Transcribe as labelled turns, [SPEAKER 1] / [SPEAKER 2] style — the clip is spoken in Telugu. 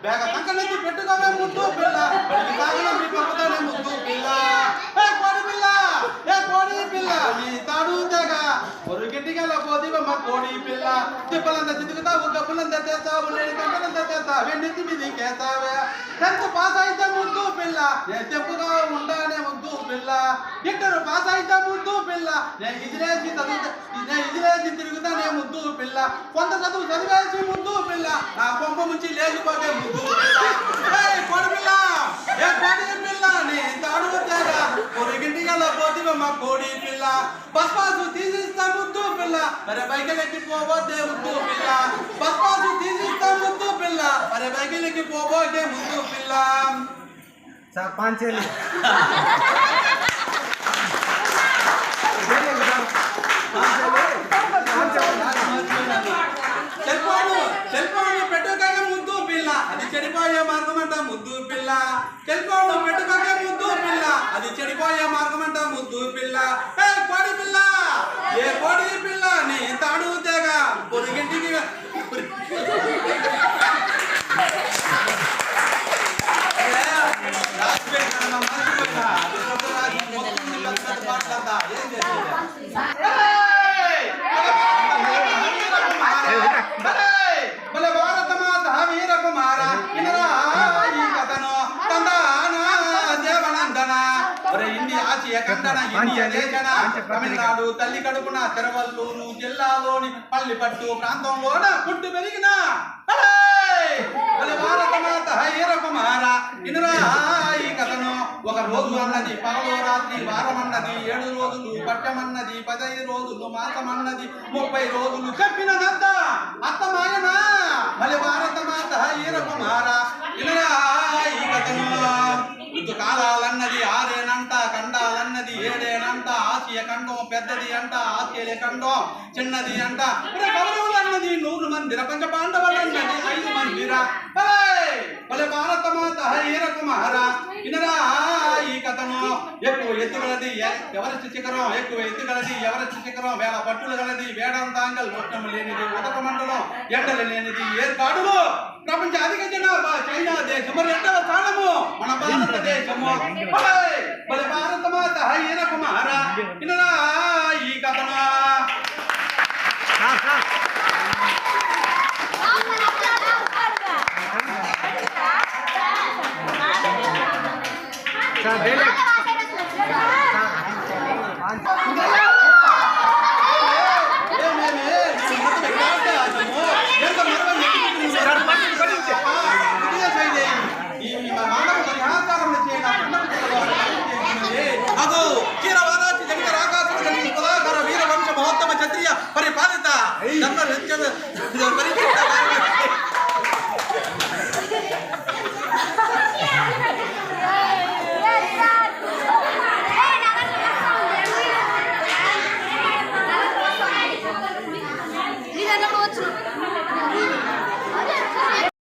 [SPEAKER 1] ಬೇಗ ಕಂಕಣಕ್ಕೆ ಪೆಟ್ಟುಗಾವೆ ಮುದ್ದು ಪಿಲ್ಲ ಬಳಿಗೆ ಸಾಗಲ మీ పక్కనే ముద్దు పిల్ల కోడి పిల్ల నీ తాడు తెగ పొరుగింటిగల పోదివమ్మ కోడి పిల్ల తిప్పలంత చితుకుతావు గబ్బులంత తెస్తావు నేను కంకణంత తెస్తా వెన్నెత్తి మీది కేస్తావే 10th పాస్ అయితే ముద్దు పిల్ల నేను తెప్పుగా ఉండానే ముద్దు పిల్ల ఇంటర్ పాస్ అయితే ముద్దు పిల్ల నేను ఇదిలేసి తిరుగుతానే ముద్దు పిల్ల కొంత చదువు చదివేసి ముద్దు పిల్ల నా కొంప ముంచి లేచిపోతే ముద్దు పిల్ల కోడి పిల్ల కోడి పిల్ల నీ తాడు తెగ పొరుగింటిగల పోదివమ్మ కోడి పిల్ల బస్పాసు తీసిస్తా ముద్దు పిల్ల మరి బైకిలకి పోవద్దే ముద్దు పిల్ల బస్పాసు తీసిస్తా ముద్దు పిల్ల మరి బైకిలకి పోవద్దే ముద్దు పిల్ల
[SPEAKER 2] పాంచేలి
[SPEAKER 1] సెల్ఫోన్ పెట్టుకోక ముద్దు పిల్ల అది చెడిపోయే మార్గం అంట ముద్దు పిల్ల సెల్ఫోన్ పెట్టుకోక ముద్దు పిల్ల అది చెడిపోయే మార్గం అంట ముద్దు పిల్ల కోడి పిల్ల కోడి పిల్ల నీ తాడు తెగ పొరుగింటికి తమిళనాడు తల్లి కడుపున తిరువల్లూరు జిల్లాలోని పల్లిపట్టు ప్రాంతంలోన పుట్టి పెరిగిన భారతమాత హైరకుమార ఇనురా ఈ కథను ఒక రోజు అన్నది పగలు రాత్రి వారమన్నది 7 రోజులు పట్టమన్నది 15 రోజులు మాసమన్నది 30 రోజులు చెప్పినదంతా అత్తమాయన మళ్ళీ భారతమాత హైరకుమార ఇనురా ఈ కథను ఋతుకాలాలన్నది 6 ఏనంట ఖండాలన్నది 7 ఏనంట ఆసియా ఖండం పెద్దది అంట ఆస్ట్రేలియా ఖండం చిన్నది అంట కౌరవులన్నది 100 మందిర పంచ పాండవులన్నది 5 మందిరా భలే భారతమాత హైరకుమార ఇనరా ఈ కథను ఎక్కువ ఎత్తుగలది ఎవరెస్ట్ శిఖరం ఎక్కువ ఎత్తుగలది ఎవరెస్ట్ శిఖరం వేల పట్టులు గలది వేడంతాంగల్ మొత్తం లేనిది ఉదక మండలం ఎండలు లేనిది ఏర్పాడులు ప్రపంచ అధిక జనాభా చైనా దేశము 2వ స్థానము మన భారతదేశము భలే భారతమాత హైరకుమార ఇనరా ఈ కథను పరిపాలిత